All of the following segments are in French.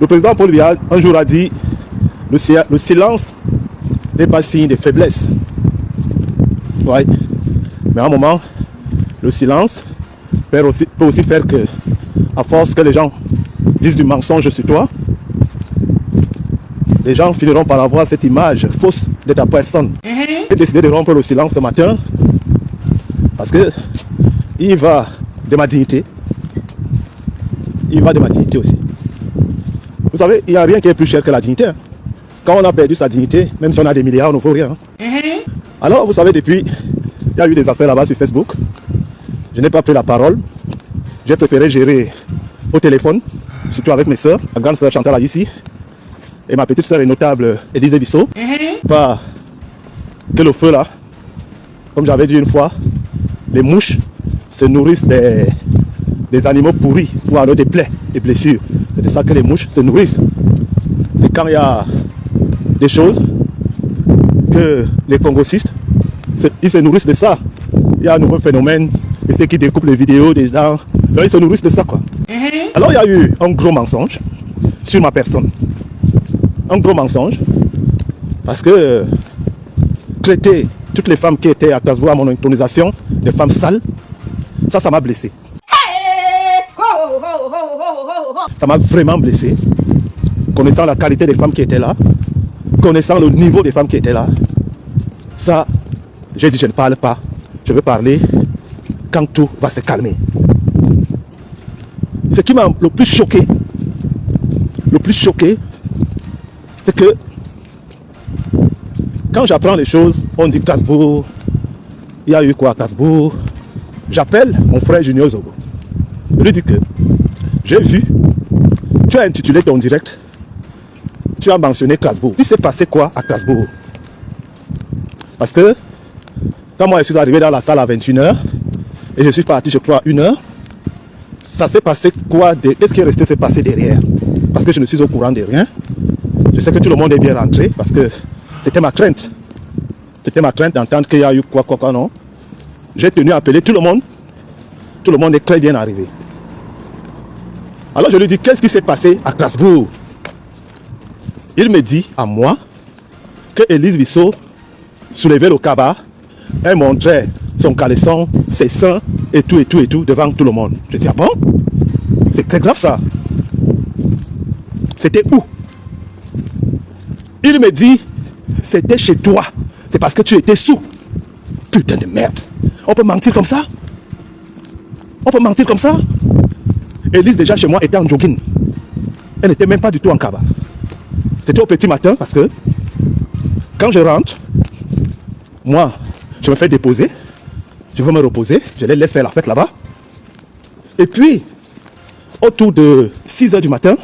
Le président Paul Biya un jour a dit le silence n'est pas signe de faiblesse. Ouais. Mais à un moment, le silence peut aussi faire que, à force que les gens disent du mensonge sur toi, les gens finiront par avoir cette image fausse de ta personne. J'ai décidé de rompre le silence ce matin parce que il va de ma dignité. Il va de ma dignité aussi. Vous savez, il n'y a rien qui est plus cher que la dignité. Quand on a perdu sa dignité, même si on a des milliards, on ne vaut rien. Alors, vous savez, depuis, il y a eu des affaires là-bas sur Facebook. Je n'ai pas pris la parole. J'ai préféré gérer au téléphone, surtout avec mes soeurs, ma grande soeur Chantal ici, et ma petite soeur et notable Élise Bissot. Pas que le feu là, comme j'avais dit une fois, les mouches se nourrissent des animaux pourris ou alors des plaies, des blessures. C'est de ça que les mouches se nourrissent. C'est quand il y a des choses que les congosistes, ils se nourrissent de ça. Il y a un nouveau phénomène, et ceux qui découpent les vidéos des gens, ils se nourrissent de ça quoi. Alors il y a eu un gros mensonge sur ma personne. Un gros mensonge, parce que traiter toutes les femmes qui étaient à Strasbourg à mon intronisation, des femmes sales, ça m'a blessé. Ça m'a vraiment blessé. Connaissant la qualité des femmes qui étaient là, connaissant le niveau des femmes qui étaient là, ça, j'ai dit je ne parle pas, je veux parler quand tout va se calmer. Ce qui m'a le plus choqué, c'est que quand j'apprends les choses, on dit Strasbourg, il y a eu quoi à Strasbourg. J'appelle mon frère Junior Zogo. Je lui dis que j'ai vu, tu as intitulé ton direct, tu as mentionné Strasbourg. Il s'est passé quoi à Strasbourg? Parce que quand moi je suis arrivé dans la salle à 21h et je suis parti je crois à 1h, ça s'est passé quoi? Qu'est-ce qui est resté s'est passé derrière? Parce que je ne suis au courant de rien. Je sais que tout le monde est bien rentré parce que c'était ma crainte. C'était ma crainte d'entendre qu'il y a eu quoi, non. J'ai tenu à appeler tout le monde. Tout le monde est très bien arrivé. Alors je lui dis, qu'est-ce qui s'est passé à Strasbourg? Il me dit à moi que Élise Bissot soulevait le cabas, elle montrait son caleçon, ses seins et tout devant tout le monde. Je dis, ah bon? C'est très grave ça. C'était où? Il me dit, c'était chez toi. C'est parce que tu étais sous. Putain de merde. On peut mentir comme ça? On peut mentir comme ça? Élise déjà chez moi était en jogging. Elle n'était même pas du tout en cabas. C'était au petit matin parce que quand je rentre, moi, je me fais déposer. Je veux me reposer. Je les laisse faire la fête là-bas. Et puis, autour de 6h du matin,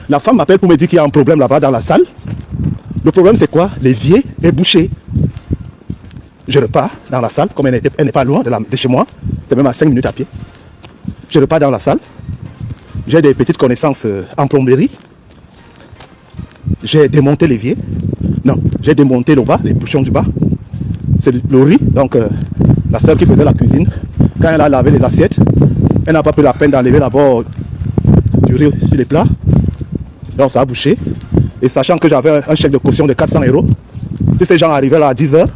la femme m'appelle pour me dire qu'il y a un problème là-bas dans la salle. Le problème c'est quoi? L'évier est bouché. Je repars dans la salle, comme elle n'est pas loin de chez moi. C'est même à 5 minutes à pied. Je repars dans la salle. J'ai des petites connaissances en plomberie. J'ai démonté l'évier. Non, j'ai démonté le bas, les bouchons du bas. C'est le riz. Donc, la sœur qui faisait la cuisine, quand elle a lavé les assiettes, elle n'a pas pris la peine d'enlever d'abord du riz sur les plats. Donc, ça a bouché. Et sachant que j'avais un chèque de caution de 400 €, si ces gens arrivaient là à 10h,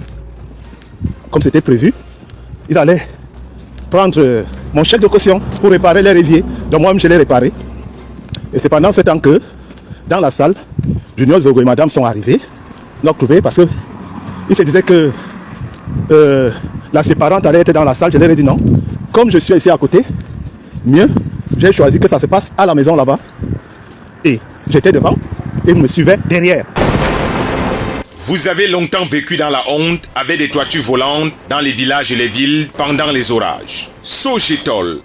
comme c'était prévu, ils allaient prendre mon chèque de caution pour réparer les éviers. Donc moi-même, je l'ai réparé. Et c'est pendant ce temps que, dans la salle, Junior Zogo et madame sont arrivés, l'ont trouvé parce qu'ils se disaient que la séparante allait être dans la salle. Je leur ai dit non. Comme je suis ici à côté, mieux, j'ai choisi que ça se passe à la maison là-bas. Et j'étais devant et ils me suivaient derrière. Vous avez longtemps vécu dans la honte avec des toitures volantes dans les villages et les villes pendant les orages. Sogetol,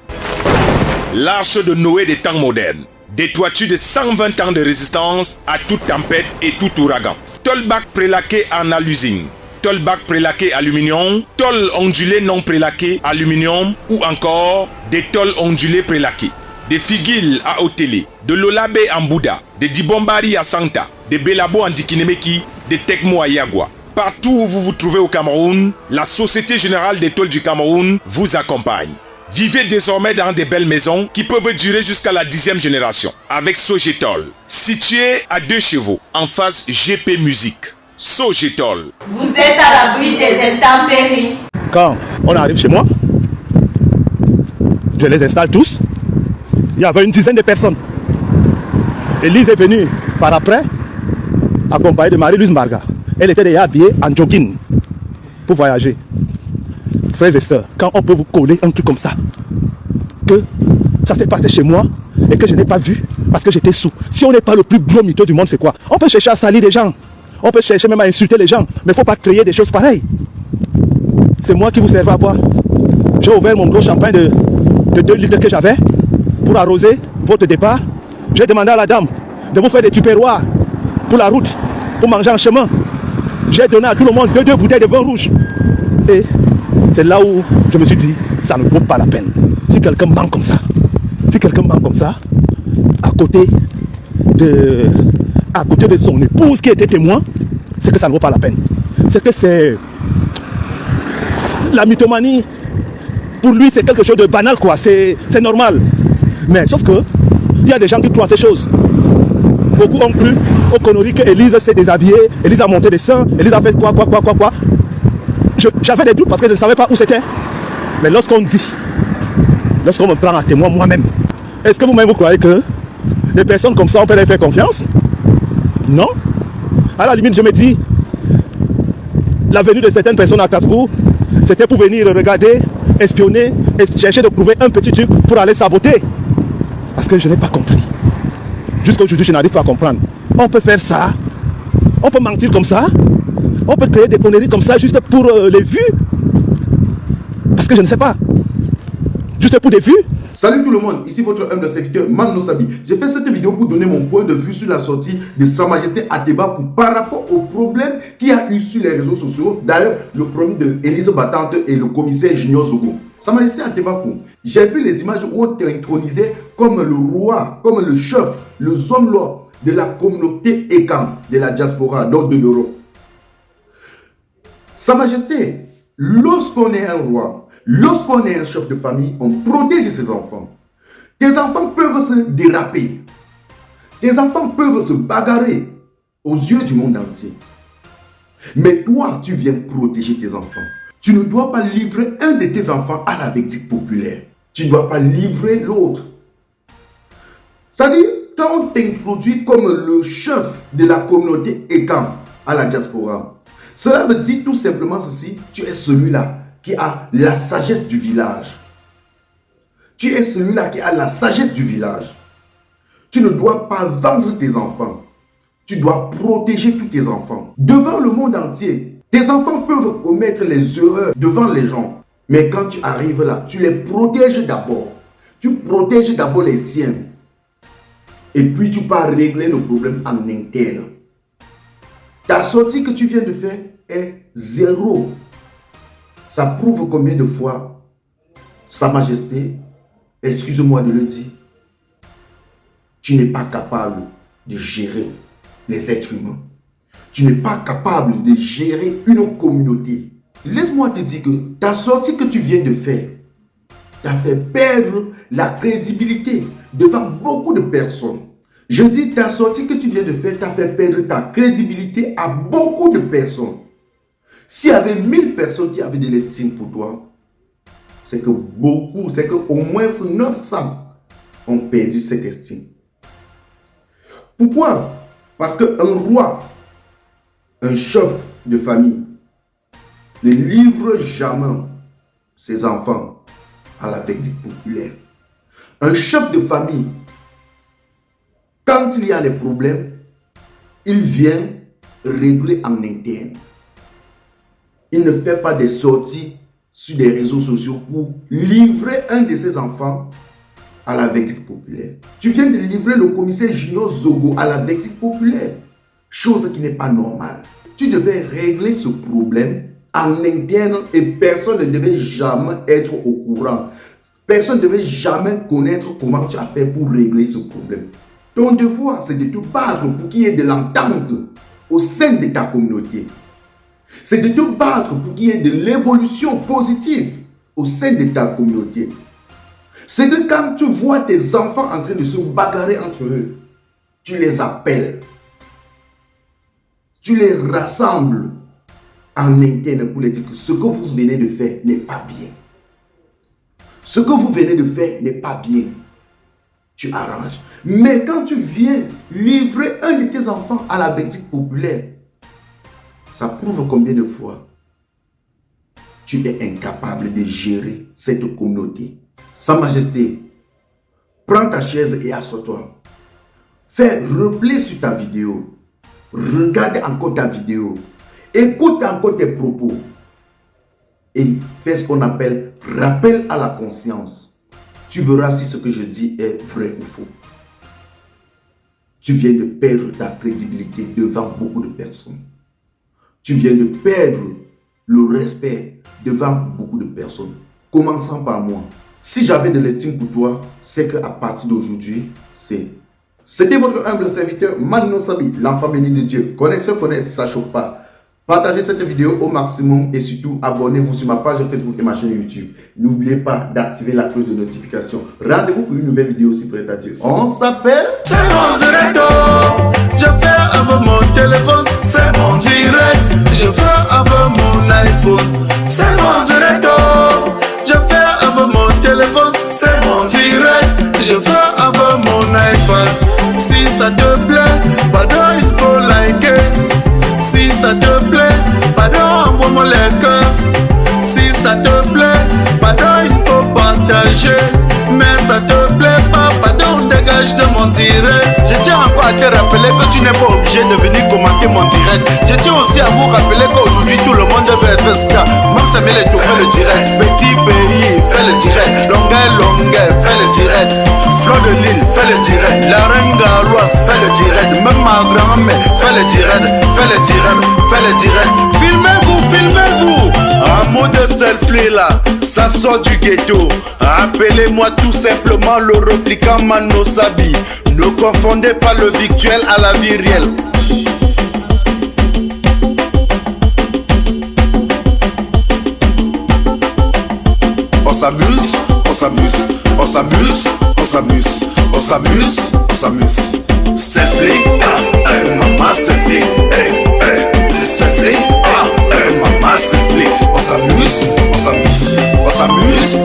l'arche de Noé des temps modernes. Des toitures de 120 ans de résistance à toute tempête et tout ouragan. Tolbac prélaqué en alusine. Tolbac prélaqué aluminium. Tol ondulé non prélaqué aluminium. Ou encore des tôles ondulés prélaqués. Des figuilles à Otélé. De l'Olabé en Bouddha. Des Dibombari à Santa. Des Belabo en Dikinemeki. Des Tekmo à Yagua. Partout où vous vous trouvez au Cameroun, la Société Générale des Tôles du Cameroun vous accompagne. Vivez désormais dans des belles maisons qui peuvent durer jusqu'à la 10e génération avec Sogetol. Situé à 2 chevaux, en face GP Musique. Sogetol. Vous êtes à l'abri des intempéries. Quand on arrive chez moi, je les installe tous. Il y avait une dizaine de personnes. Elise est venue par après, accompagnée de Marie-Louise Marga. Elle était déjà habillée en jogging pour voyager. Frères et sœurs, quand on peut vous coller un truc comme ça, que ça s'est passé chez moi et que je n'ai pas vu parce que j'étais sous. Si on n'est pas le plus gros mytho du monde, c'est quoi? On peut chercher à salir les gens. On peut chercher même à insulter les gens. Mais il ne faut pas créer des choses pareilles. C'est moi qui vous servais à boire. J'ai ouvert mon gros champagne de 2 litres que j'avais pour arroser votre départ. J'ai demandé à la dame de vous faire des tupperwares pour la route, pour manger en chemin. J'ai donné à tout le monde 2 bouteilles de vin rouge. Et c'est là où je me suis dit, ça ne vaut pas la peine. Si quelqu'un manque comme ça, à côté de son épouse qui était témoin, c'est que ça ne vaut pas la peine. C'est que c'est la mythomanie. Pour lui, c'est quelque chose de banal, quoi. C'est normal. Mais sauf que il y a des gens qui croient ces choses. Beaucoup ont cru aux conneries que Élise s'est déshabillée, Élise a monté des seins, Élise a fait quoi. J'avais des doutes parce que je ne savais pas où c'était. Mais lorsqu'on me prend à témoin moi-même, est-ce que vous-même vous croyez que des personnes comme ça, on peut leur faire confiance? Non. À la limite, je me dis, la venue de certaines personnes à Casbourg, c'était pour venir regarder, espionner et chercher de trouver un petit truc pour aller saboter. Parce que je n'ai pas compris. Jusqu'à aujourd'hui, je n'arrive pas à comprendre. On peut faire ça. On peut mentir comme ça. On peut créer des conneries comme ça juste pour les vues. Parce que je ne sais pas. Juste pour des vues. Salut tout le monde, ici votre humble serviteur Mano Sabi. J'ai fait cette vidéo pour donner mon point de vue sur la sortie de Sa Majesté Atebakou par rapport au problème qu'il y a eu sur les réseaux sociaux. D'ailleurs, le problème de Élise Battante et le commissaire Junior Zogo. Sa Majesté Atebakou, j'ai vu les images où on t'a intronisé comme le roi, comme le chef, le homme-lord de la communauté Ekam, de la diaspora, donc de l'Europe. Sa Majesté, lorsqu'on est un roi, lorsqu'on est un chef de famille, on protège ses enfants. Tes enfants peuvent se déraper. Tes enfants peuvent se bagarrer aux yeux du monde entier. Mais toi, tu viens protéger tes enfants. Tu ne dois pas livrer un de tes enfants à la verdict populaire. Tu ne dois pas livrer l'autre. C'est-à-dire, quand on t'introduit comme le chef de la communauté Ekam à la diaspora, cela veut dire tout simplement ceci, tu es celui-là qui a la sagesse du village. Tu es celui-là qui a la sagesse du village. Tu ne dois pas vendre tes enfants. Tu dois protéger tous tes enfants. Devant le monde entier, tes enfants peuvent commettre les erreurs devant les gens. Mais quand tu arrives là, tu les protèges d'abord. Tu protèges d'abord les siens. Et puis tu vas régler le problème en interne. Ta sortie que tu viens de faire est 0. Ça prouve combien de fois Sa Majesté, excuse-moi de le dire, tu n'es pas capable de gérer les êtres humains. Tu n'es pas capable de gérer une communauté. Laisse-moi te dire que ta sortie que tu viens de faire t'a fait perdre la crédibilité devant beaucoup de personnes. Je dis ta sortie que tu viens de faire t'a fait perdre ta crédibilité à beaucoup de personnes. S'il y avait 1000 personnes qui avaient de l'estime pour toi, c'est que beaucoup, c'est qu'au moins 900 ont perdu cette estime. Pourquoi? Parce qu'un roi, un chef de famille, ne livre jamais ses enfants à la verdict populaire. Un chef de famille, quand il y a des problèmes, il vient régler en interne. Il ne fait pas des sorties sur des réseaux sociaux pour livrer un de ses enfants à la verdict populaire. Tu viens de livrer le commissaire Junior Zogo à la verdict populaire. Chose qui n'est pas normale. Tu devais régler ce problème en interne et personne ne devait jamais être au courant. Personne ne devait jamais connaître comment tu as fait pour régler ce problème. Ton devoir, c'est de te battre pour qu'il y ait de l'entente au sein de ta communauté. C'est de te battre pour qu'il y ait de l'évolution positive au sein de ta communauté. C'est que quand tu vois tes enfants en train de se bagarrer entre eux, tu les appelles. Tu les rassembles en interne pour les dire que ce que vous venez de faire n'est pas bien. Ce que vous venez de faire n'est pas bien. Tu arranges. Mais quand tu viens livrer un de tes enfants à la verdict populaire, ça prouve combien de fois tu es incapable de gérer cette communauté. Sa Majesté, prends ta chaise et assois-toi. Fais replay sur ta vidéo. Regarde encore ta vidéo. Écoute encore tes propos. Et fais ce qu'on appelle rappel à la conscience. Tu verras si ce que je dis est vrai ou faux. Tu viens de perdre ta crédibilité devant beaucoup de personnes. Tu viens de perdre le respect devant beaucoup de personnes. Commençant par moi. Si j'avais de l'estime pour toi, c'est qu'à partir d'aujourd'hui, c'était votre humble serviteur, Manino Sabi, l'enfant béni de Dieu. Connexion, ça ne chauffe pas. Partagez cette vidéo au maximum et surtout abonnez-vous sur ma page Facebook et ma chaîne YouTube. N'oubliez pas d'activer la cloche de notification. Rendez-vous pour une nouvelle vidéo aussi près à Dieu. On s'appelle... C'est mon direct, je fais avec mon téléphone. C'est mon direct, je fais avec mon iPhone. C'est mon direct, je fais avec mon téléphone. C'est mon direct, je fais avec mon iPad. Si ça te plaît, pardon, il faut liker. Si ça te plaît, pardon, envoie-moi les cœurs. Si ça te plaît, pardon, il faut partager. Mais ça te plaît pas, pardon, dégage de mon direct. Je tiens encore à te rappeler que tu n'es pas obligé de venir commenter mon direct. Je tiens aussi à vous rappeler qu'aujourd'hui tout le monde veut être star. Même Samuel Eto'o fait le direct. Petit pays fait le direct. Longueuil fait le direct. Flo de Lille fait le direct. La reine Garoise fait le direct. Même ma grand-mère fait le direct. Fait le direct, fait le direct. Filmez-vous, filmez-vous. Un mot de selfie là, ça sort du ghetto. Appelez-moi tout simplement le replicant Mano Sabi. Ne confondez pas le virtuel à la vie réelle. On s'amuse, on s'amuse, on s'amuse, on s'amuse, on s'amuse, on s'amuse. Selfie, maman selfie, selfie, maman selfie. On s'amuse, on s'amuse, on s'amuse.